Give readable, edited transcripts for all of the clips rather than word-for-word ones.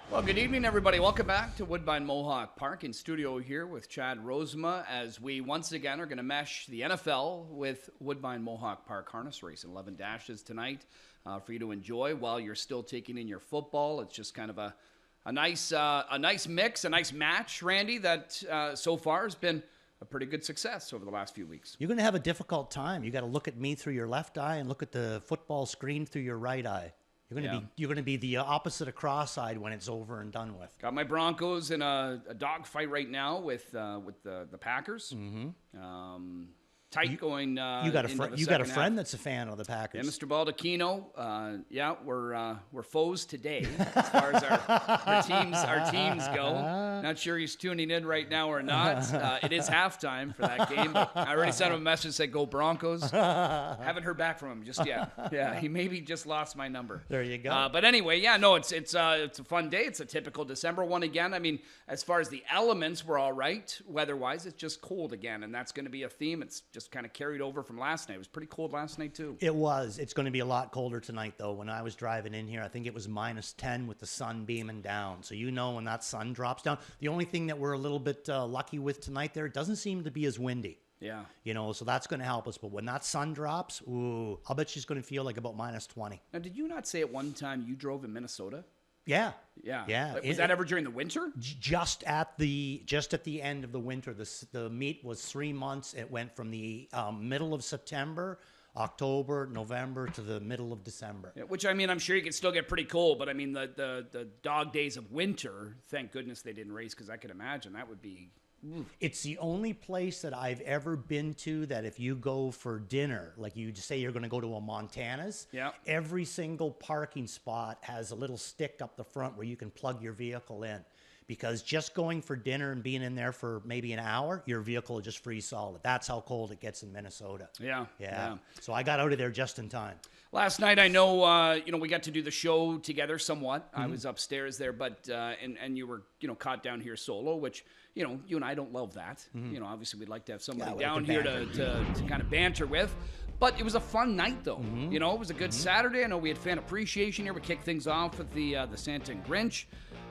Well, good evening, everybody. Welcome back to Woodbine Mohawk Park in studio here with Chad Rosema as we once again are going to mesh the NFL with Woodbine Mohawk Park harness race. 11 dashes tonight for you to enjoy while you're still taking in your football. It's just kind of a nice mix, a nice match, Randy, that so far has been a pretty good success over the last few weeks. You're going to have a difficult time. You got to look at me through your left eye and look at the football screen through your right eye. You're going to be the opposite of cross-eyed when it's over and done with. Got my Broncos in a dog fight right now with the Packers. Mm-hmm. Tight going. You got a friend that's a fan of the Packers. Yeah, Mr. Baldacchino. We're foes today as far as our teams go. Not sure he's tuning in right now or not. It is halftime for that game, but I already sent him a message that said "Go Broncos." Haven't heard back from him just yet. Yeah, he maybe just lost my number. There you go. But anyway, it's a fun day. It's a typical December one again. I mean, as far as the elements, we're all right. Weather-wise, it's just cold again, and that's going to be a theme. It's just kind of carried over from last night. It was pretty cold last night too. It was. It's going to be a lot colder tonight though. When I was driving in here, I think it was -10 with the sun beaming down. So when that sun drops down, the only thing that we're a little bit lucky with tonight there, it doesn't seem to be as windy. Yeah. So that's going to help us. But when that sun drops, I'll bet she's going to feel like about -20. Now, did you not say at one time you drove in Minnesota? Yeah. Yeah. Was that ever during the winter? Just at the end of the winter. The meet was 3 months. It went from the middle of September, October, November to the middle of December. Yeah, which, I mean, I'm sure you can still get pretty cold, but I mean, the dog days of winter, thank goodness they didn't race, because I could imagine that would be... It's the only place that I've ever been to that if you go for dinner, like you just say you're going to go to a Montana's, every single parking spot has a little stick up the front where you can plug your vehicle in. Because just going for dinner and being in there for maybe an hour, your vehicle will just freeze solid. That's how cold it gets in Minnesota. Yeah. So I got out of there just in time. Last night, I know, we got to do the show together somewhat. Mm-hmm. I was upstairs there, but and you were, caught down here solo, which, you and I don't love that. Mm-hmm. Obviously, we'd like to have somebody down here to kind of banter with. But it was a fun night, though. Mm-hmm. It was a good Saturday. I know we had fan appreciation here. We kicked things off with the Santa and Grinch.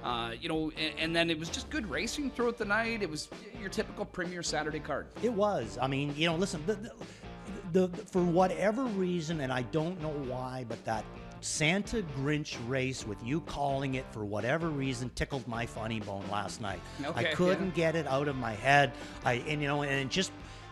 And then it was just good racing throughout the night. It was your typical Premier Saturday card. It was. I mean, listen, the for whatever reason, and I don't know why, but that Santa Grinch race with you calling it for whatever reason tickled my funny bone last night. Okay, I couldn't get it out of my head. And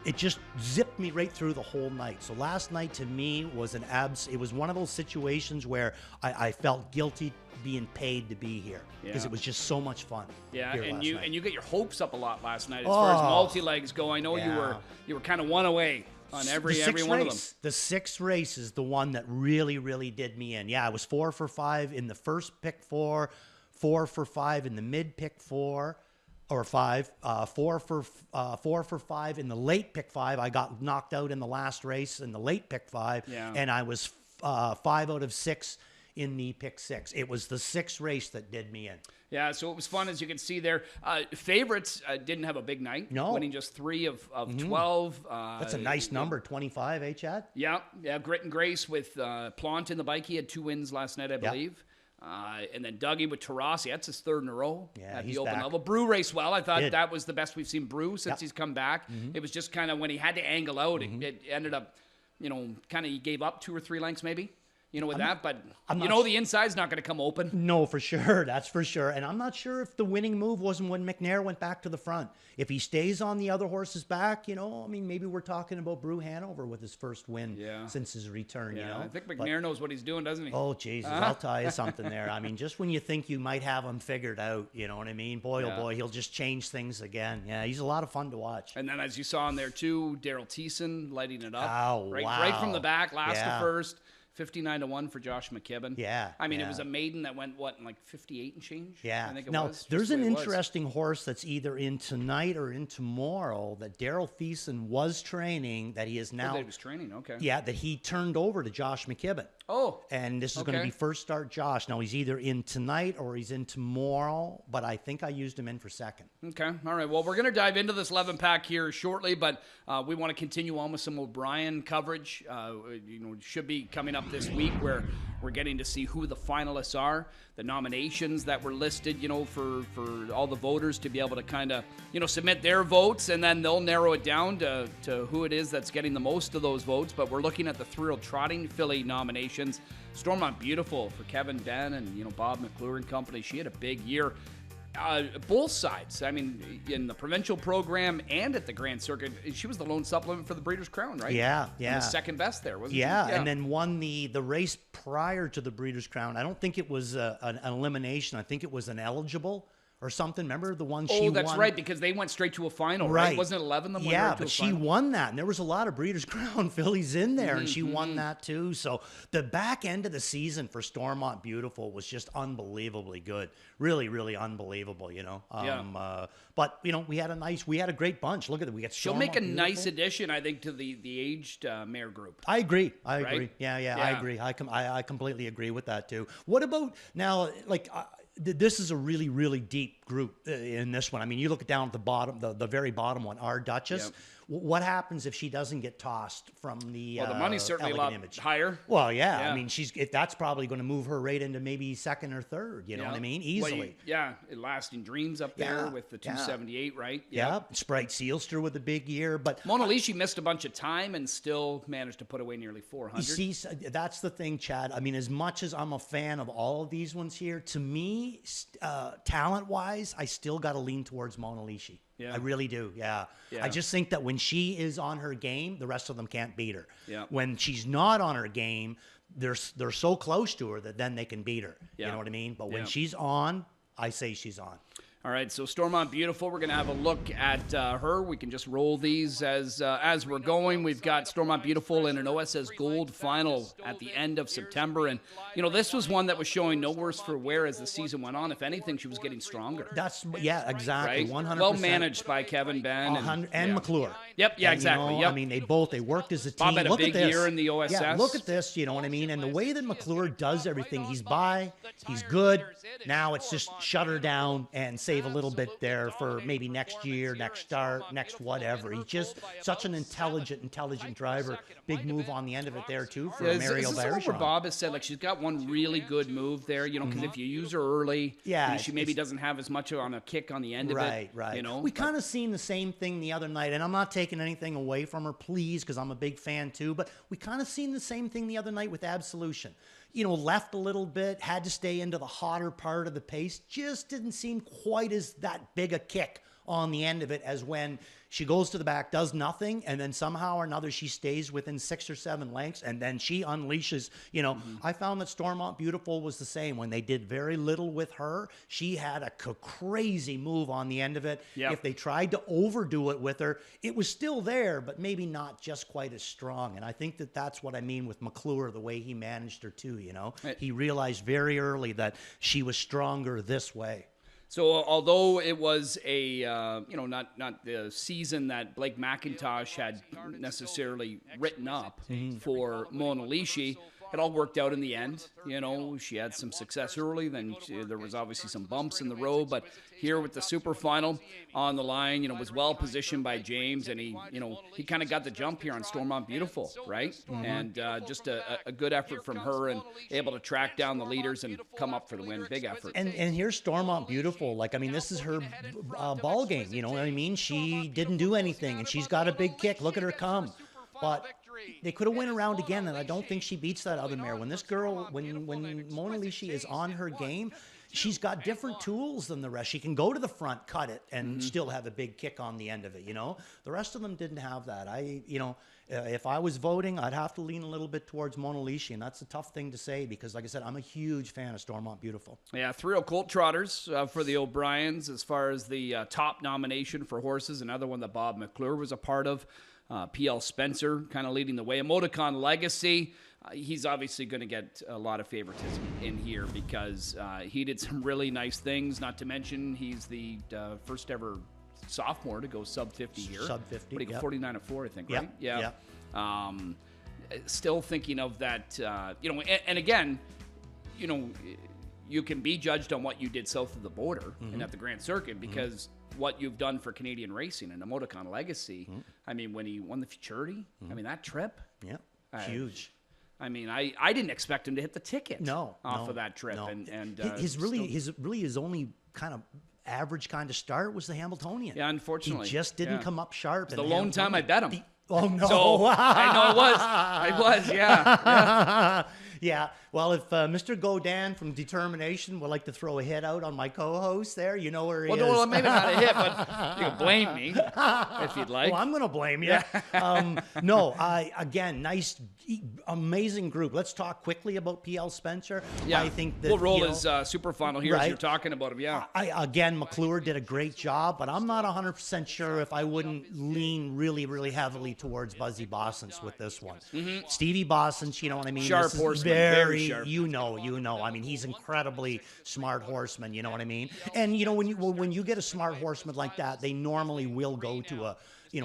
it just zipped me right through the whole night. So last night to me was it was one of those situations where I felt guilty being paid to be here because it was just so much fun. Yeah, and you get your hopes up a lot last night as far as multi-legs go. I know you were kind of one away on every one of them. The sixth race is the one that really, really did me in. Yeah, I was 4 for 5 in the first pick 4, 4 for 5 in the mid pick 4. Or 5, 4 for 5 in the late pick 5. I got knocked out in the last race in the late pick 5, and I was 5 out of 6 in the pick 6. It was the sixth race that did me in. Yeah, so it was fun, as you can see there. Favorites didn't have a big night. No. Winning just 3 of 12. That's a nice number, 25, eh, Chad? Yeah, Grit and Grace with Plant in the bike. He had 2 wins last night, I believe. And then Dougie with Tarasi. That's his 3rd in a row at the open level. Brew raced well. I thought that was the best we've seen Brew since he's come back. Mm-hmm. It was just kind of when he had to angle out, it ended up, kind of he gave up 2 or 3 lengths maybe. That, but the inside's not going to come open. No, for sure. That's for sure. And I'm not sure if the winning move wasn't when McNair went back to the front. If he stays on the other horse's back, maybe we're talking about Brew Hanover with his first win since his return, I think McNair knows what he's doing, doesn't he? Oh, Jesus. I'll tell you something there. I mean, just when you think you might have him figured out, you know what I mean? Boy, oh boy, he'll just change things again. Yeah, he's a lot of fun to watch. And then as you saw in there too, Daryl Thiessen lighting it up. Oh, right from the back, last to first. 59-1 for Josh McKibben. Yeah. I mean, it was a maiden that went, in like 58 and change? Yeah. I think it now, was. There's an interesting horse that's either in tonight or in tomorrow that Daryl Thiessen was training that he is now. Oh, that he was training, okay. Yeah, that he turned over to Josh McKibben. Oh. And this is going to be first start Josh. Now, he's either in tonight or he's in tomorrow, but I think I used him in for second. Okay. All right. Well, we're going to dive into this 11-pack here shortly, but we want to continue on with some O'Brien coverage. Should be coming up up this week where we're getting to see who the finalists are, the nominations that were listed, for all the voters to be able to kind of, submit their votes, and then they'll narrow it down to who it is that's getting the most of those votes. But we're looking at the three-year-old trotting filly nominations. Stormont Beautiful for Kevin Ben and, Bob McClure and company. She had a big year. Both sides. I mean, in the provincial program and at the Grand Circuit, she was the lone supplement for the Breeders' Crown, right? Yeah. And the second best there, wasn't she? Yeah, and then won the race prior to the Breeders' Crown. I don't think it was an elimination. I think it was an eligible or something. Remember the one she won? Oh, that's right, because they went straight to a final, right? Wasn't it 11 of them? Yeah, but she won that, and there was a lot of Breeders' Crown fillies in there, and she won that too. So the back end of the season for Stormont Beautiful was just unbelievably good. Really, really unbelievable, But, we had a great bunch. Look at it. We got She'll make a nice addition, I think, to the aged mare group. I agree. Yeah. I agree. I completely agree with that too. What about now, this is a really, really deep group in this one. I mean, you look down at the bottom, the very bottom one, Our Duchess. Yep. What happens if she doesn't get tossed from the the money's certainly a lot higher. Well, yeah. I mean, that's probably going to move her right into maybe second or third. You know what I mean? Easily. Lasting Dreams up there with the 278, right? Yeah. Sprite Sealster with a big year, but Mona Lisa missed a bunch of time and still managed to put away nearly 400. You see, that's the thing, Chad. I mean, as much as I'm a fan of all of these ones here, to me, talent-wise, I still got to lean towards Mona Lisa. Yeah. I really do. Yeah. I just think that when she is on her game, the rest of them can't beat her. Yeah. When she's not on her game, they're so close to her that then they can beat her. You know what I mean? But when she's on, I say she's on. All right, so Stormont Beautiful, we're going to have a look at her. We can just roll these as we're going. We've got Stormont Beautiful in an OSS Gold final at the end of September. And, this was one that was showing no worse for wear as the season went on. If anything, she was getting stronger. Exactly, right? 100%. Well managed by Kevin Ben. And McClure. Yep, exactly. I mean, they worked as a team. Bob had a big year in the OSS. Yeah, look at this, you know what I mean? And the way that McClure does everything, he's good. Now it's just shut her down and save a little bit there for maybe next year, next start, next whatever. He's just such an intelligent driver. Big move on the end of it there too for Mario Barishon. Where Bob has said, she's got one really good move there, because if you use her early, she maybe doesn't have as much on a kick on the end of it. Right. We kind of seen the same thing the other night, and I'm not taking anything away from her, please, because I'm a big fan too, but we kind of seen the same thing the other night with Absolution. Left a little bit, had to stay into the hotter part of the pace, just didn't seem quite as that big a kick on the end of it as when she goes to the back, does nothing, and then somehow or another she stays within 6 or 7 lengths, and then she unleashes. I found that Stormont Beautiful was the same. When they did very little with her, she had a crazy move on the end of it. Yep. If they tried to overdo it with her, it was still there, but maybe not just quite as strong. And I think that that's what I mean with McClure, the way he managed her too. He realized very early that she was stronger this way. So although it was a, not the season that Blake McIntosh had necessarily written up for Mona Lisa, it all worked out in the end. She had some success early, then there was obviously some bumps in the road, but here with the super final on the line, was well positioned by James, and he kind of got the jump here on Stormont Beautiful, right? And just a good effort from her and able to track down the leaders and come up for the win. Big effort. And here's Stormont Beautiful. This is her ball game. You know what I mean? She didn't do anything, and she's got a big kick. Look at her come. But they could have went around again, and I don't think she beats that other mare. When this girl, when Mona Lisa is on her game, she's got different tools than the rest. She can go to the front, cut it, and still have a big kick on the end of it. The rest of them didn't have that. If I was voting, I'd have to lean a little bit towards Mona Lisa, and that's a tough thing to say because, like I said, I'm a huge fan of Stormont Beautiful. Yeah, 3 Colt Trotters for the O'Briens as far as the top nomination for horses. Another one that Bob McClure was a part of. P.L. Spencer kind of leading the way. Emoticon Legacy, he's obviously going to get a lot of favoritism in here because he did some really nice things, not to mention he's the first ever sophomore to go sub 50 here. Sub 50, What do you get, 49 of 4, I think, yep. right? Yeah. Still thinking of that, and again, you can be judged on what you did south of the border and at the Grand Circuit because what you've done for Canadian racing and Emoticon Legacy. I mean, when he won the Futurity, I mean, that trip. Yeah, huge. I mean, I didn't expect him to hit the ticket off of that trip. No. And his only kind of average kind of start was the Hamiltonian. Yeah, unfortunately. He just didn't come up sharp. The lone time I bet him. Oh, no. So, I know it was. I was, yeah. Yeah. Well, if Mr. Godin from Determination would like to throw a hit out on my co-host there, you know where he is. Well, maybe not a hit, but you can blame me if you'd like. Well, I'm going to blame you. No, again, nice, amazing group. Let's talk quickly about PL Spencer. Yeah. I think that, we'll roll his super final here as right. you're talking about him, yeah. Again, McClure did a great job, but I'm not 100% sure if I wouldn't lean really, really heavily towards Buzzy Bossens with this one. Mm-hmm. Stevie Bossens, you know what I mean? Sharp horseman, very sharp. You know. I mean, he's incredibly smart horseman, you know what I mean? And, you know, when you get a smart horseman like that, they normally will go to a,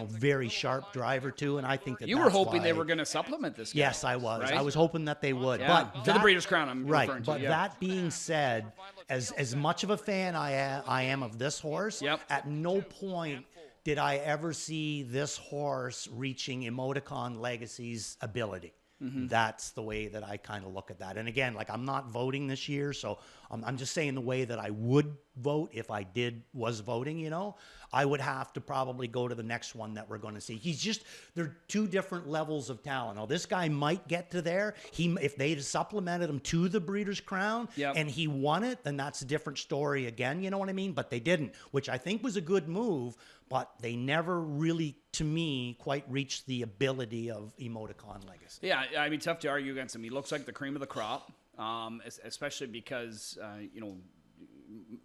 very sharp driver too, and I think that you were hoping they were going to supplement this guy. Yes, I was. Right? I was hoping that they would. Yeah. But to the Breeders' Crown, I'm right. referring to. But that being said, as much of a fan I am of this horse, at no point did I ever see this horse reaching Emoticon Legacy's ability. Mm-hmm. That's the way that I kind of look at that. And again, like I'm not voting this year, so I'm just saying the way that I would vote if I was voting, I would have to probably go to the next one that we're going to see. They're two different levels of talent. Now, this guy might get to there. If they'd supplemented him to the Breeders' Crown and he won it, then that's a different story again, you know what I mean? But they didn't, which I think was a good move, but they never really, to me, quite reached the ability of Emoticon Legacy. Yeah, I mean, tough to argue against him. He looks like the cream of the crop, especially because,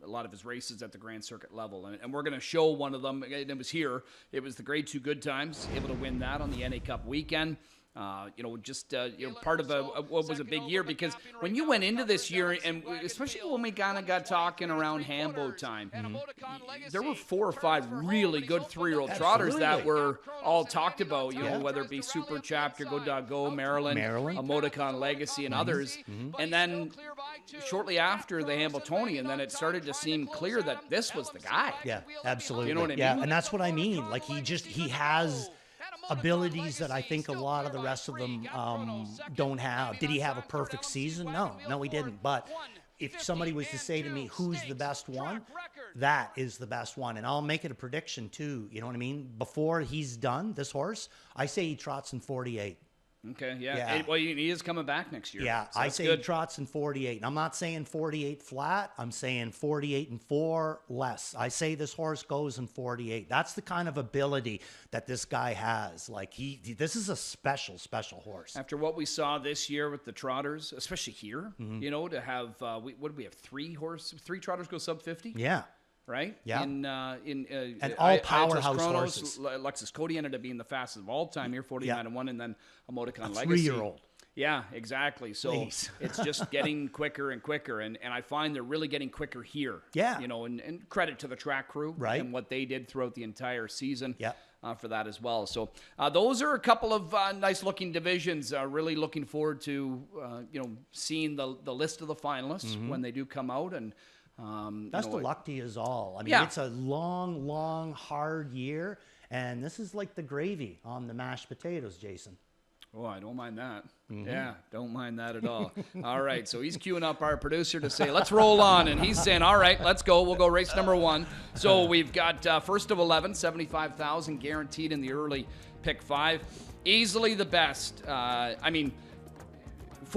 a lot of his races at the Grand Circuit level. And we're going to show one of them. It was here. It was the Grade 2 Good Times, able to win that on the NA Cup weekend. Part of what was a big year, because when you went into this year, and especially when we kind of got talking around Hambo time, there were 4 or 5 really good 3-year-old trotters that were all talked about, whether it be Super Chapter, Go Dog Go, Maryland, Emoticon Legacy, and others. Mm-hmm. And then shortly after the Hamiltonian, then it started to seem clear that this was the guy. Yeah, absolutely. You know what I mean? Yeah, and that's what I mean. Like he has abilities that I think a lot of the rest of them don't have. Did he have a perfect season? No, he didn't. But if somebody was to say to me, who's the best one, that is the best one. And I'll make it a prediction too. You know what I mean? Before he's done, this horse, I say he trots in 48. Okay, yeah. Well, he is coming back next year. Yeah, so I say he trots in 48. And I'm not saying 48 flat. I'm saying 48 and 4 less. I say this horse goes in 48. That's the kind of ability that this guy has. Like this is a special, special horse. After what we saw this year with the trotters, especially here, to have what did we have? 3 trotters go sub 50. Yeah. Right? Yeah. And all powerhouse horses. Lexus Cody ended up being the fastest of all time here, 49-1, and then Emoticon Legacy. 3-year-old. Yeah, exactly. So it's just getting quicker and quicker, and I find they're really getting quicker here. Yeah. And credit to the track crew and what they did throughout the entire season. Yeah. For that as well. So those are a couple of nice-looking divisions. Really looking forward to seeing the list of the finalists when they do come out, and that's the luck to you is all. I mean, it's a long, long, hard year, and this is like the gravy on the mashed potatoes, Jason. Oh, I don't mind that. Mm-hmm. Yeah, don't mind that at all. All right, so he's queuing up our producer to say, let's roll on, and he's saying, all right, let's go. We'll go race number 1. So we've got first of 11, $75,000 guaranteed in the early pick 5. Easily the best. 4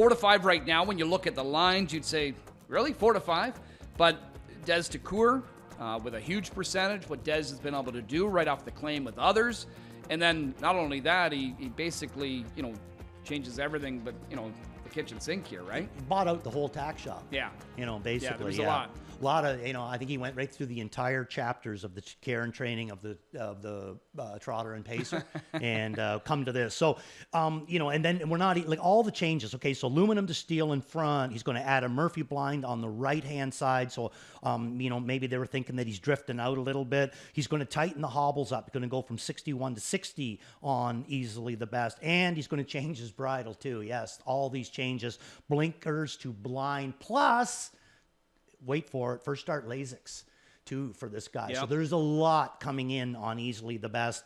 to 5 right now. When you look at the lines, you'd say, really, 4 to 5? But Des Tecour, with a huge percentage, what Des has been able to do right off the claim with others. And then not only that, he basically, changes everything but, the kitchen sink here, right? He bought out the whole tack shop. Yeah. Basically. Yeah, there was a lot. A lot of, I think he went right through the entire chapters of the care and training of the trotter and pacer and come to this. So, and then we're not, like all the changes. Okay, so aluminum to steel in front. He's going to add a Murphy blind on the right-hand side. So, maybe they were thinking that he's drifting out a little bit. He's going to tighten the hobbles up. He's going to go from 61 to 60 on easily the best. And he's going to change his bridle too. Yes, all these changes. Blinkers to blind plus... wait for it, first start Lasix too for this guy. Yep. So there's a lot coming in on easily the best.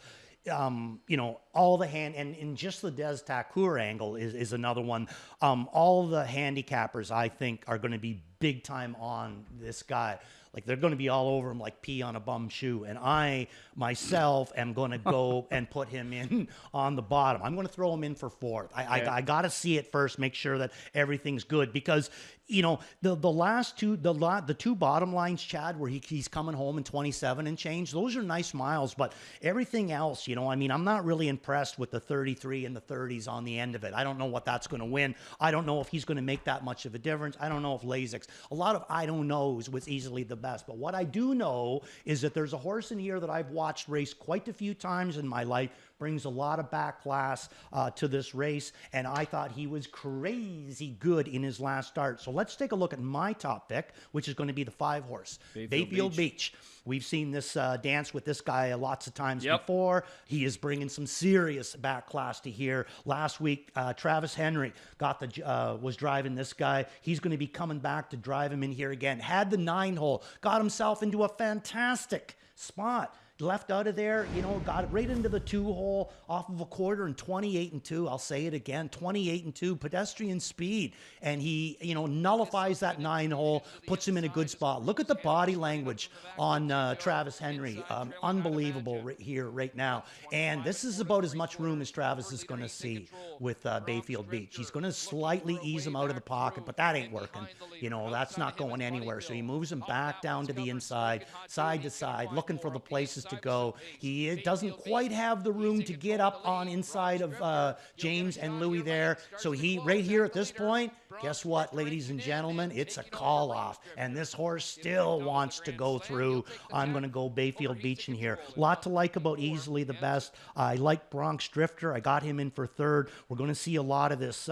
all the and just the Des Takur angle is another one. All the handicappers, I think, are going to be big time on this guy. Like, they're going to be all over him like pee on a bum shoe. And I, myself, am going to go and put him in on the bottom. I'm going to throw him in for fourth. I got to see it first, make sure that everything's good. Because, the last two, the two bottom lines, Chad, where he's coming home in 27 and change, those are nice miles. But everything else, I'm not really impressed with the 33 and the 30s on the end of it. I don't know what that's going to win. I don't know if he's going to make that much of a difference. I don't know if Lasix, a lot of I don't knows was easily the best. But what I do know is that there's a horse in here that I've watched race quite a few times in my life, brings a lot of back class to this race, and I thought he was crazy good in his last start. So let's take a look at my top pick, which is going to be the 5 horse, Bayfield Beach. We've seen this dance with this guy lots of times before. He is bringing some serious back class to here. Last week, Travis Henry was driving this guy. He's going to be coming back to drive him in here again. Had the 9 hole, got himself into a fantastic spot. Left out of there, got it right into the 2 hole off of a quarter and 28-2. I'll say it again, 28-2, pedestrian speed. And he, nullifies that 9 hole, puts him in a good spot. Look at the body language on Travis Henry. Unbelievable right now. And this is about as much room as Travis is going to see with Bayfield Beach. He's going to slightly ease him out of the pocket, but that ain't working. That's not going anywhere. So he moves him back down to the inside, side to side, looking for the places to go. He doesn't quite have the room to get up on inside of James and Louis there. So he, right here at this point, guess what, ladies and gentlemen? It's a call off. And this horse still wants to go through. I'm going to go Bayfield Beach in here. Lot to like about easily the best. I like Bronx Drifter. I got him in for third. We're going to see a lot of this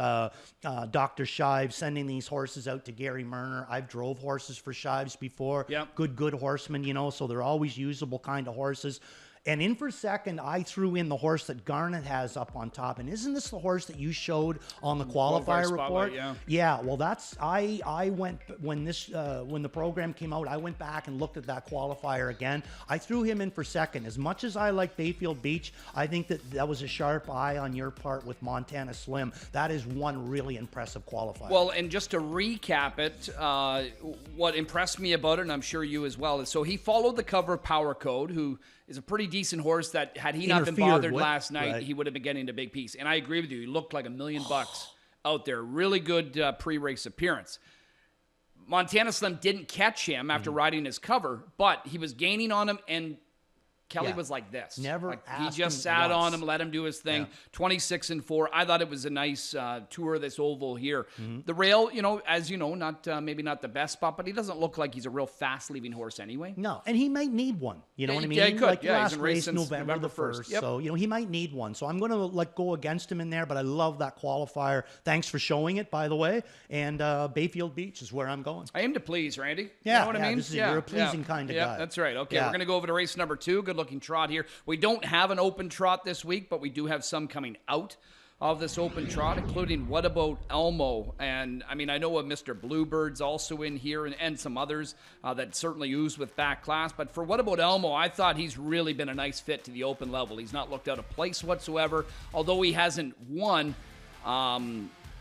Dr. Shives sending these horses out to Gary Murner. I've drove horses for Shives before. Yep. Good horsemen, so they're always usable kind of horses. And in for second, I threw in the horse that Garnet has up on top. And isn't this the horse that you showed on the qualifier report? Yeah. Well, that's I went when the program came out. I went back and looked at that qualifier again. I threw him in for second. As much as I like Bayfield Beach, I think that was a sharp eye on your part with Montana Slim. That is one really impressive qualifier. Well, and just to recap it, what impressed me about it, and I'm sure you as well, is so he followed the cover of Power Code, who is a pretty decent horse that had he not been bothered last night, he would have been getting a big piece. And I agree with you. He looked like $1 million out there. Really good pre-race appearance. Montana Slim didn't catch him after riding his cover, but he was gaining on him, and Kelly was like this. Never he just sat on him, let him do his thing. 26-4. I thought it was a nice tour of this oval here. The rail, as you know, not maybe not the best spot, but he doesn't look like he's a real fast-leaving horse anyway. No, and he might need one. You know what I mean? Yeah, he could. Like last he's race, November the 1st. Yep. So, he might need one. So I'm going to go against him in there, but I love that qualifier. Thanks for showing it, by the way. And Bayfield Beach is where I'm going. I aim to please, Randy. Yeah, you know what I mean? You're a pleasing kind of guy. Yeah, that's right. Okay, we're going to go over to race number 2. Good-looking trot here. We don't have an open trot this week, but we do have some coming out of this open trot, including What About Elmo? And, I mean, I know Mr. Bluebird's also in here and some others that certainly ooze with back class. But for What About Elmo, I thought he's really been a nice fit to the open level. He's not looked out of place whatsoever. Although he hasn't won,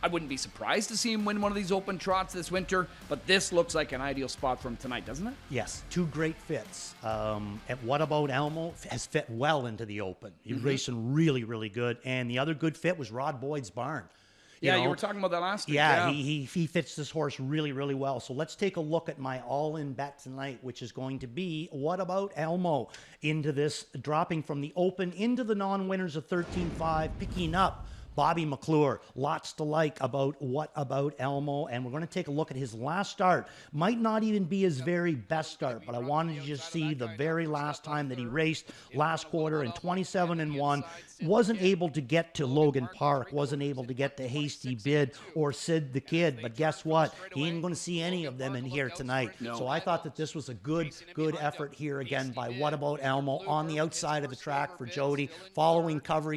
I wouldn't be surprised to see him win one of these open trots this winter, but this looks like an ideal spot for him tonight, doesn't it? Yes, 2 great fits. And What About Elmo has fit well into the open. He's racing really, really good. And the other good fit was Rod Boyd's Barn. You were talking about that last week. Yeah, he fits this horse really, really well. So let's take a look at my all-in bet tonight, which is going to be What About Elmo into this, dropping from the open into the non-winners of 13-5, picking up Bobby McClure. Lots to like about What About Elmo, and we're going to take a look at his last start. Might not even be his very best start, but I wanted you to see the very last time that he raced last quarter in 27-1. Wasn't able to get to Logan Park, wasn't able to get to Hasty Bid or Sid the Kid, but guess what? He ain't going to see any of them in here tonight. So I thought that this was a good effort here again by What About Elmo on the outside of the track for Jody, following cover.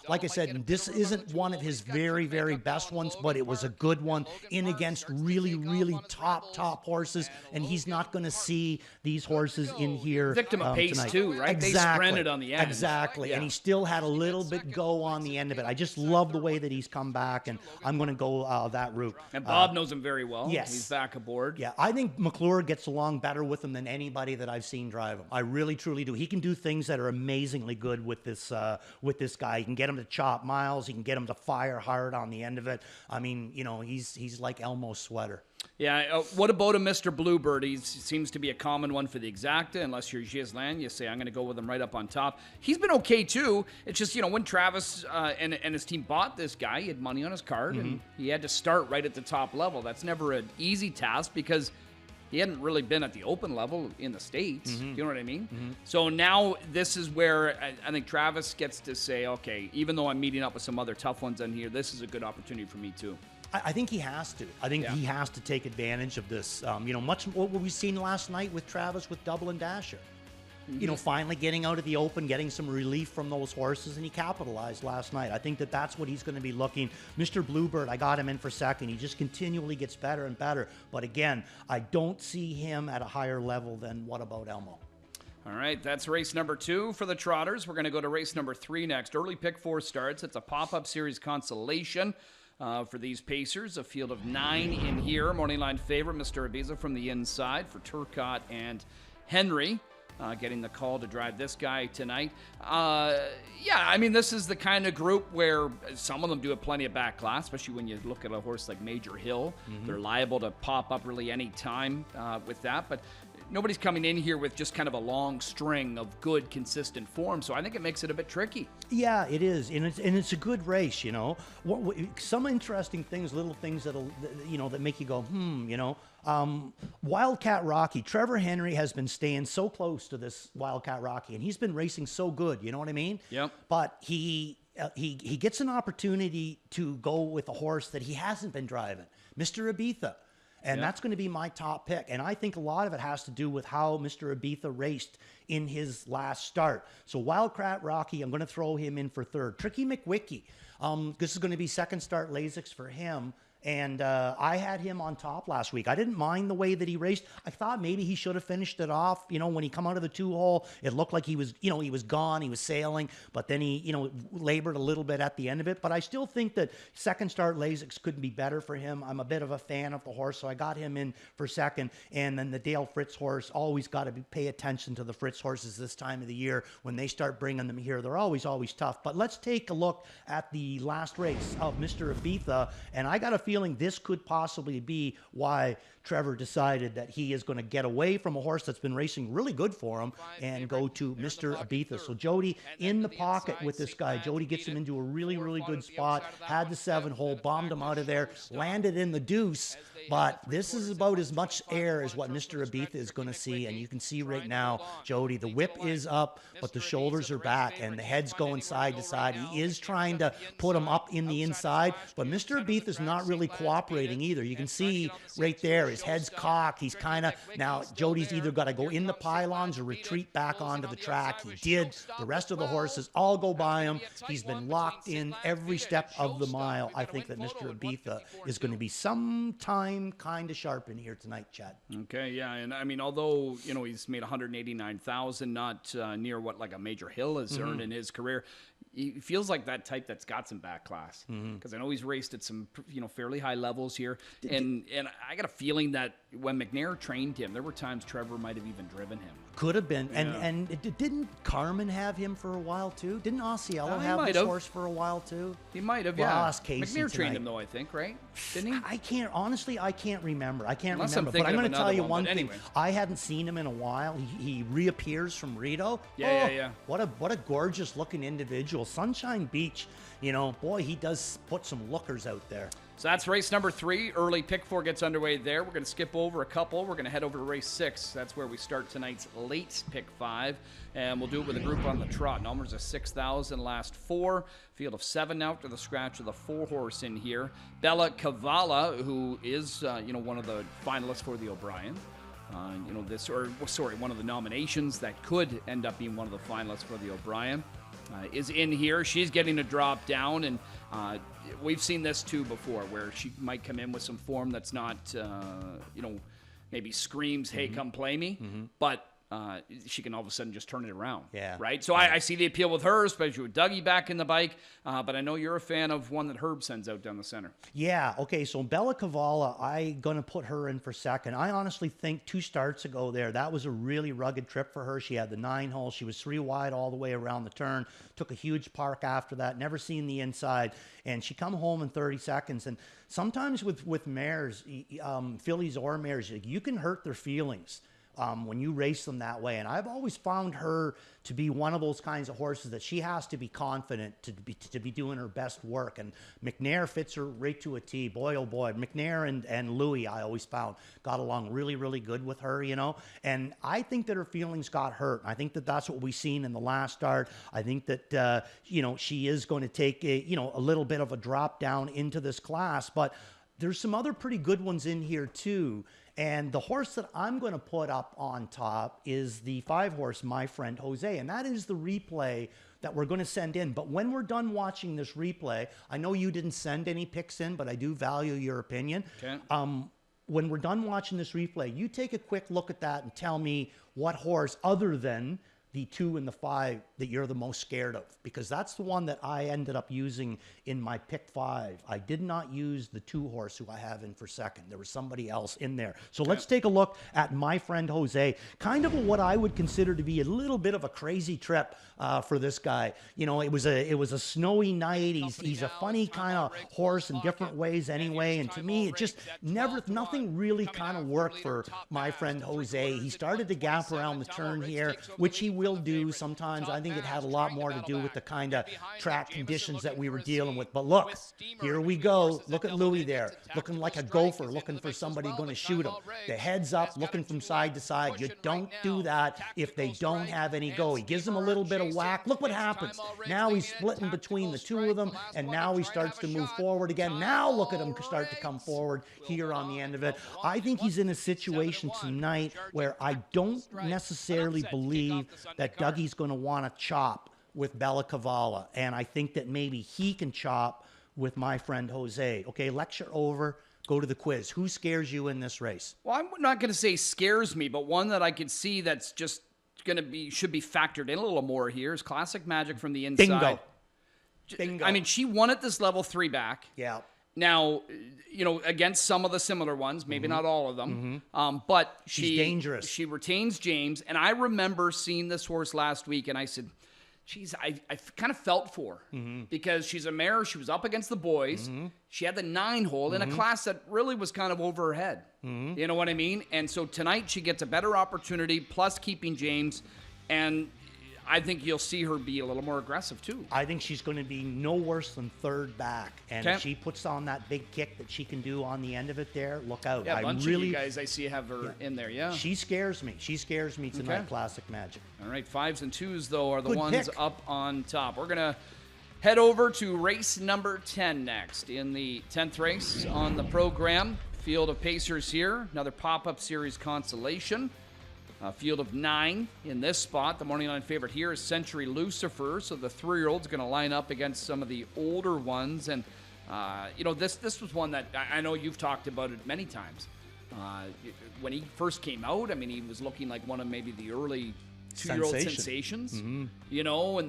Like I said, this isn't one of his very, very best ones, but it was a good one in against really, really top horses, and he's not going to see these horses in here victim of pace tonight. too, right? Exactly. They sprinted on the end. Exactly, and he still had a little bit go on the end of it. I just love the way that he's come back, and I'm going to go that route. And Bob knows him very well. Yes. He's back aboard. Yeah, I think McClure gets along better with him than anybody that I've seen drive him. I really, truly do. He can do things that are amazingly good with this guy. He can get him to chop miles. He can get him to fire hard on the end of it. I mean, he's like Elmo's sweater. Yeah, what about a Mr. Bluebird? He seems to be a common one for the Exacta. Unless you're Ghislain, you say, I'm going to go with him right up on top. He's been okay, too. It's just, when Travis and his team bought this guy, he had money on his card, and he had to start right at the top level. That's never an easy task because he hadn't really been at the open level in the States. Do you know what I mean? So now this is where I think Travis gets to say, okay, even though I'm meeting up with some other tough ones in here, this is a good opportunity for me, too. I think he has to. I think he has to take advantage of this. Much what we've seen last night with Travis with Double and Dasher. Finally getting out of the open, getting some relief from those horses, and he capitalized last night. I think that's what he's going to be looking. Mr. Bluebird, I got him in for second. He just continually gets better and better. But again, I don't see him at a higher level than What About Elmo. All right, that's race number 2 for the Trotters. We're going to go to race number 3 next. Early pick 4 starts. It's a pop-up series consolation. For these Pacers, a field of 9 in here. Morning line favorite, Mr. Ibiza from the inside for Turcotte and Henry. Getting the call to drive this guy tonight. This is the kind of group where some of them do have plenty of back class, especially when you look at a horse like Major Hill. They're liable to pop up really any time with that, but nobody's coming in here with just kind of a long string of good, consistent form, so I think it makes it a bit tricky. Yeah, it is, and it's a good race, Some interesting things, little things that make you go, Wildcat Rocky. Trevor Henry has been staying so close to this Wildcat Rocky, and he's been racing so good, you know what I mean? Yep. But he gets an opportunity to go with a horse that he hasn't been driving, Mr. Ibiza. And that's going to be my top pick. And I think a lot of it has to do with how Mr. Ibiza raced in his last start. So Wildcat Rocky, I'm going to throw him in for third. Tricky McWicky, this is going to be second start Lasix for him. And I had him on top last week. I didn't mind the way that he raced. I thought maybe he should have finished it off. When he come out of the 2-hole, it looked like he was, he was gone. He was sailing, but then he, labored a little bit at the end of it. But I still think that second start Lasix could be better for him. I'm a bit of a fan of the horse, so I got him in for second. And then the Dale Fritz horse, always got to pay attention to the Fritz horses this time of the year. When they start bringing them here, they're always tough. But let's take a look at the last race of Mr. Ibiza, and I got a feeling this could possibly be why Trevor decided that he is going to get away from a horse that's been racing really good for him and go to Mr. Ibiza. So Jody in the pocket with this guy. Jody gets him into a really, really good spot, had the 7-hole, bombed him out of there, landed in the deuce. But this is about as much air as what Mr. Ibiza is going to see. And you can see right now, Jody, the whip is up, but the shoulders are back and the head's going side to side. He is trying to put him up in the inside, but Mr. Ibiza is not really cooperating either. You can see right there, his head's cocked. He's kind of, now Jody's either got to go in the pylons or retreat back onto the track. He did. The rest of the horses all go by him. He's been locked in every step of the mile. I think that Mr. Ibiza is going to be sometime kind of sharp in here tonight, Chad. Okay, yeah, and I mean, although, he's made $189,000, not near what like a Major Hill has earned in his career, he feels like that type that's got some back class. Because I know he's raced at some, fairly high levels here. And I got a feeling that when McNair trained him, there were times Trevor might have even driven him. Could have been. Yeah. And didn't Carmen have him for a while, too? Didn't Osceola have this horse for a while, too? He might have, well, yeah. McNair trained him, though, I think, right? Didn't he? I can't remember. But I'm going to tell you one thing. Anyway. I hadn't seen him in a while. He reappears from Rito. Yeah. What a gorgeous looking individual. Sunshine Beach, boy, he does put some lookers out there. So that's race number 3. Early pick 4 gets underway there. We're going to skip over a couple. We're going to head over to race 6. That's where we start tonight's late pick 5. And we'll do it with a group on the trot. Numbers of 6,000 last 4. Field of 7 now to the scratch of the 4-horse in here. Bella Cavala, who is, one of the finalists for the O'Brien. One of the nominations that could end up being one of the finalists for the O'Brien. is in here. She's getting a drop down, and we've seen this too before, where she might come in with some form that's not, maybe screams, "Hey, come play me," but she can all of a sudden just turn it around. Yeah. Right? So I see the appeal with her, especially with Dougie back in the bike. But I know you're a fan of one that Herb sends out down the center. Yeah. Okay. So Bella Cavala, I'm going to put her in for second. I honestly think 2 starts ago there, that was a really rugged trip for her. She had the 9 hole. She was 3 wide all the way around the turn. Took a huge park after that. Never seen the inside. And she come home in 30 seconds. And sometimes with mares, fillies or mares, you can hurt their feelings when you race them that way. And I've always found her to be one of those kinds of horses that she has to be confident to be doing her best work. And McNair fits her right to a T. Boy, oh boy. McNair and Louis, I always found, got along really, really good with her, And I think that her feelings got hurt. I think that that's what we've seen in the last start. I think that, she is going to take a little bit of a drop down into this class. But there's some other pretty good ones in here too. And the horse that I'm going to put up on top is the 5-horse, My Friend Jose. And that is the replay that we're going to send in. But when we're done watching this replay, I know you didn't send any picks in, but I do value your opinion. Okay. When we're done watching this replay, you take a quick look at that and tell me what horse other than the 2 and the 5 that you're the most scared of, because that's the one that I ended up using in my pick 5. I did not use the 2-horse who I have in for second. There was somebody else in there. So let's take a look at My Friend Jose. Kind of what I would consider to be a little bit of a crazy trip for this guy. It was a snowy night. He's a funny kind of horse in different ways anyway. And to me, it just nothing really kind of worked for My Friend Jose. He started to gap around the turn here, which he will do sometimes. I think it had a lot more to do with the kind of track conditions that we were dealing with. But look, here we go. Look at Louis there, looking like a gopher, looking for somebody going to shoot him. The head's up, looking from side to side. You don't do that if they don't have any go. He gives them a little bit of whack. Look what happens. Now he's splitting between the 2 of them, and now he starts to move forward again. Now look at him start to come forward here on the end of it. I think he's in a situation tonight where I don't necessarily believe that Dougie's going to want to chop with Bella Cavala. And I think that maybe he can chop with My Friend Jose. Okay, lecture over. Go to the quiz. Who scares you in this race? Well, I'm not going to say scares me, but one that I could see that's just should be factored in a little more here is Classic Magic from the inside. Bingo. I mean, she won at this level 3 back. Yeah. Now, against some of the similar ones, maybe not all of them, but she's dangerous. She retains James, and I remember seeing this horse last week, and I said, geez, I kind of felt for her because she's a mare. She was up against the boys. She had the 9 hole in a class that really was kind of over her head. You know what I mean? And so tonight she gets a better opportunity, plus keeping James, and I think you'll see her be a little more aggressive too. I think she's going to be no worse than 3rd back. And if she puts on that big kick that she can do on the end of it there, look out. Yeah, a bunch of you guys I see have her in there, yeah. She scares me. She scares me tonight, Classic Magic. All right, 5s and 2s, though, are the ones pick. up on top. We're going to head over to race number 10 next. In the 10th race on the program, field of pacers here. Another pop-up series consolation. A field of 9 in this spot. The morning line favorite here is Century Lucifer. So the 3-year-old's going to line up against some of the older ones. And, this was one that I know you've talked about it many times. When he first came out, I mean, he was looking like one of maybe the early 2-year-old sensations. And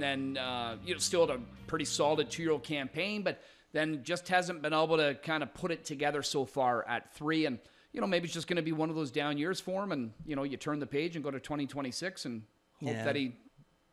then, still had a pretty solid 2-year-old campaign, but then just hasn't been able to kind of put it together so far at 3. And, maybe it's just going to be one of those down years for him, and, you turn the page and go to 2026 and hope that he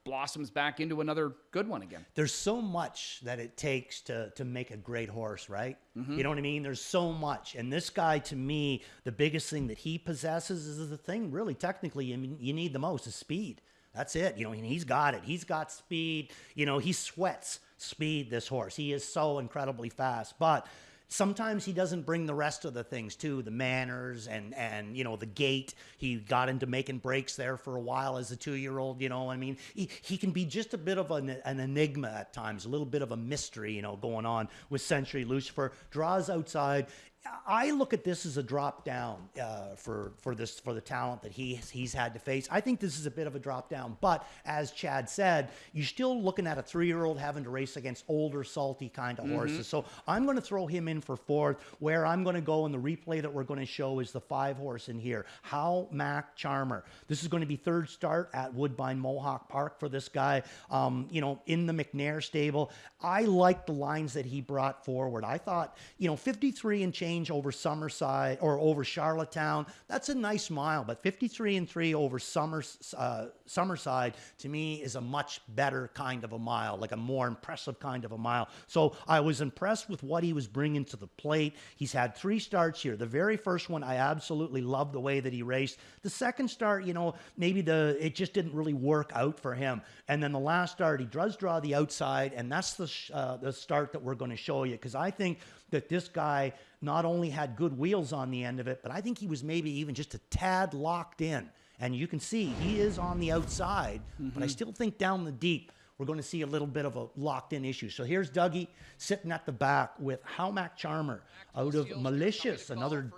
blossoms back into another good one again. There's so much that it takes to make a great horse, right? You know what I mean? There's so much. And this guy, to me, the biggest thing that he possesses is the thing, really, technically, you need the most is speed. That's it. He's got it. He's got speed. He sweats speed, this horse. He is so incredibly fast. But sometimes he doesn't bring the rest of the things too, the manners and the gait. He got into making breaks there for a while as a 2-year-old, I mean, he can be just a bit of an enigma at times, a little bit of a mystery, going on with Century Lucifer. Draws outside, I look at this as a drop down for the talent that he's had to face. I think this is a bit of a drop down, but as Chad said, you're still looking at a 3-year-old having to race against older, salty kind of horses. So I'm going to throw him in for 4th. Where I'm going to go in the replay that we're going to show is the 5-horse in here, How Mac Charmer. This is going to be 3rd start at Woodbine Mohawk Park for this guy. In the McNair stable. I like the lines that he brought forward. I thought, 53 and change over Summerside or over Charlottetown, that's a nice mile, but 53 and 3 over Summerside to me is a much better kind of a mile, like a more impressive kind of a mile. So I was impressed with what he was bringing to the plate. He's had 3 starts here. The very first one, I absolutely loved the way that he raced. The second start, maybe it just didn't really work out for him. And then the last start, he does draw the outside, and that's the start that we're going to show you, because I think that this guy not only had good wheels on the end of it, but I think he was maybe even just a tad locked in. And you can see he is on the outside, but I still think down the deep, we're going to see a little bit of a locked-in issue. So here's Dougie sitting at the back with How Mac Charmer out of Malicious, another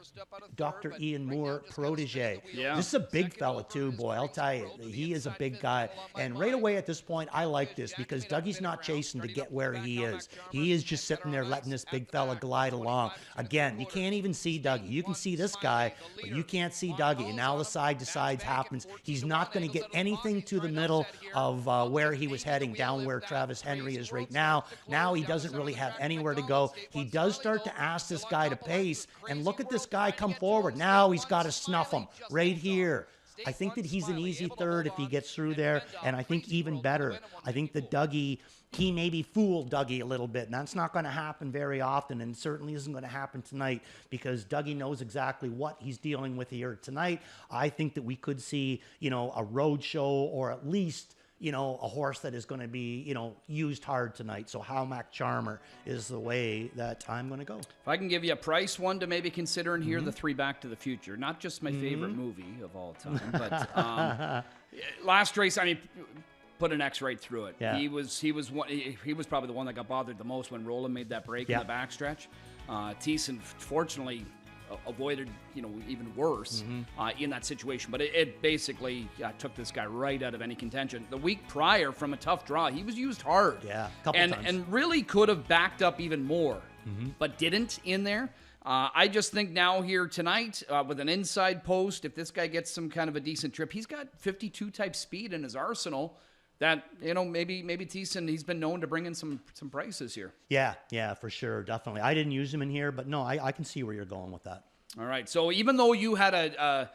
Dr. Ian Moore protege. Yeah. This is a big fella too, boy. I'll tell you, he is a big guy. And right away at this point, I like this because Dougie's not chasing to get where he is. He is just sitting there letting this big fella glide along. Again, you can't even see Dougie. You can see this guy, but you can't see Dougie. And now the side-to-sides happens. He's not going to get anything to the middle of where he was heading, down where Travis Henry is right now. Now he doesn't really have anywhere to go. He does start to ask this guy to pace, and look at this guy come forward. Now he's got to snuff him right here. I think that he's an easy 3rd if he gets through there, and I think even better, I think that Dougie, he maybe fooled Dougie a little bit, and that's not going to happen very often, and certainly isn't going to happen tonight, because Dougie knows exactly what he's dealing with here tonight. I think that we could see, a road show, or at least a horse that is going to be, used hard tonight. So How Mac Charmer is the way that I'm going to go. If I can give you a price one to maybe consider in here, the 3 Back to the Future. Not just my favorite movie of all time, but last race, put an X right through it. Yeah. He was probably the one that got bothered the most when Roland made that break in the backstretch. Thiessen, fortunately, avoided, even worse in that situation. But it basically took this guy right out of any contention. The week prior, from a tough draw, he was used hard. Yeah, a couple times. And really could have backed up even more, but didn't in there. I just think now here tonight, with an inside post, if this guy gets some kind of a decent trip, he's got 52 type speed in his arsenal. That, maybe Thiessen, he's been known to bring in some prices here. Yeah, for sure, definitely. I didn't use him in here, but no, I can see where you're going with that. All right, so even though you had an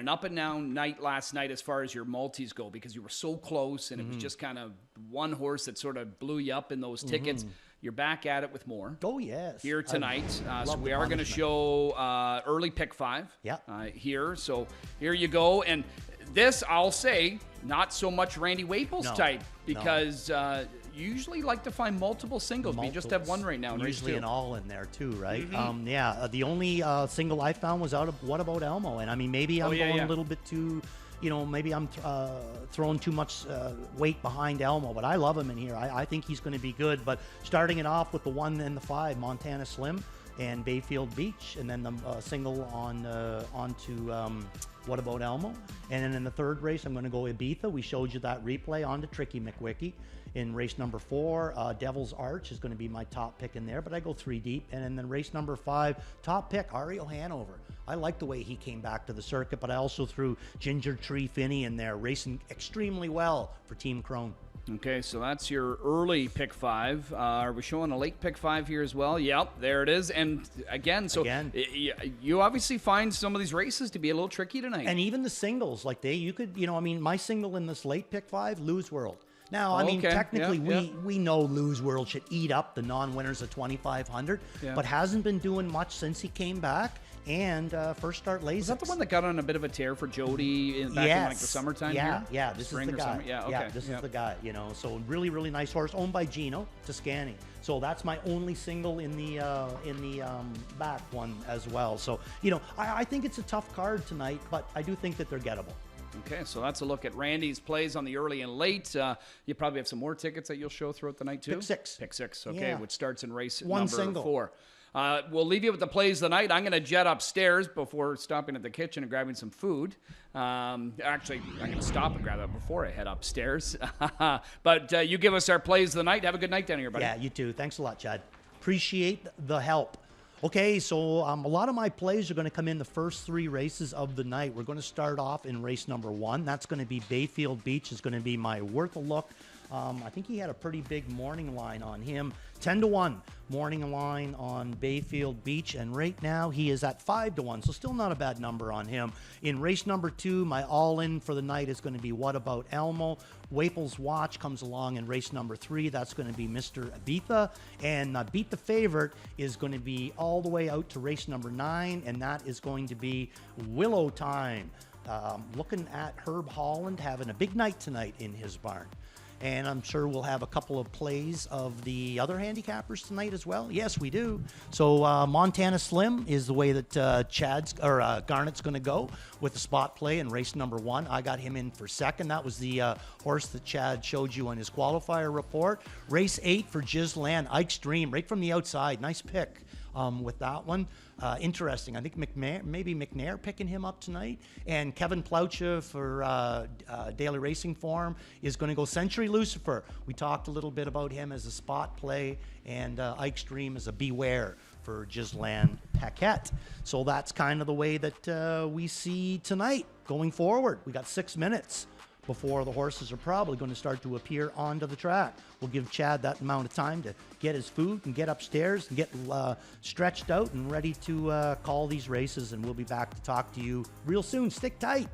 up and down night last night as far as your multis go, because you were so close and it was just kind of one horse that sort of blew you up in those tickets, you're back at it with more. Oh, yes. Here tonight. So we are going to show early pick 5 here. So here you go. And this, I'll say, not so much Randy Waples type, because you usually like to find multiple singles. We just have one right now. Usually an all in there too, right? The only single I found was out of What About Elmo? And maybe I'm going a little bit too, maybe I'm throwing too much weight behind Elmo, but I love him in here. I think he's going to be good. But starting it off with the 1 and the 5, Montana Slim and Bayfield Beach, and then the single onto What About Elmo? And then in the 3rd race, I'm going to go Ibiza. We showed you that replay on to Tricky McWicky. In race number 4, Devil's Arch is going to be my top pick in there, but I go 3 deep. And then race number 5, top pick, Ario Hanover. I like the way he came back to the circuit, but I also threw Ginger Tree Finney in there, racing extremely well for Team Crone. Okay, so that's your early pick 5. Are we showing a late pick 5 here as well? Yep, there it is. And again, you obviously find some of these races to be a little tricky tonight. And even the singles, you could, my single in this late pick 5, Lose World. Now, technically, we know Lose World should eat up the non-winners of 2,500, but hasn't been doing much since he came back. And first start Lasix. Is that the one that got on a bit of a tear for Jody back in the summertime? Yeah, this is the guy. Summer? Yeah, okay. This is the guy. So really, really nice horse, owned by Gino Toscani. So that's my only single in the back one as well. So I think it's a tough card tonight, but I do think that they're gettable. Okay, so that's a look at Randy's plays on the early and late. You probably have some more tickets that you'll show throughout the night too. Pick 6. Pick 6. Okay, which starts in race one number single. 4. We'll leave you with the plays of the night. I'm going to jet upstairs before stopping at the kitchen and grabbing some food. Actually, I'm going to stop and grab that before I head upstairs. But you give us our plays of the night. Have a good night down here, buddy. Yeah, you too. Thanks a lot, Chad. Appreciate the help. Okay, so a lot of my plays are going to come in the first 3 races of the night. We're going to start off in race number 1. That's going to be Bayfield Beach is going to be my worth a look. I think he had a pretty big morning line on him. 10-1 morning line on Bayfield Beach, and right now he is at 5-1, so still not a bad number on him. In race number 2, my all-in for the night is going to be What About Elmo. Waples Watch comes along in race number 3. That's going to be Mr. Ibiza, and Beat the Favorite is going to be all the way out to race number 9, and that is going to be Willow Time. Looking at Herb Holland having a big night tonight in his barn. And I'm sure we'll have a couple of plays of the other handicappers tonight as well. Yes, we do. So Montana Slim is the way that Garnett's going to go with the spot play in race number 1. I got him in for second. That was the horse that Chad showed you on his qualifier report. Race 8 for Ghislaine, Ike's Dream, right from the outside. Nice pick with that one. Interesting. I think McNair picking him up tonight. And Kevin Ploucha for Daily Racing Form is going to go Century Lucifer. We talked a little bit about him as a spot play, and Ike's Dream as a beware for Ghislaine Paquette. So that's kind of the way that we see tonight going forward. We got 6 minutes before the horses are probably going to start to appear onto the track. We'll give Chad that amount of time to get his food and get upstairs and get stretched out and ready to call these races, and we'll be back to talk to you real soon. Stick tight.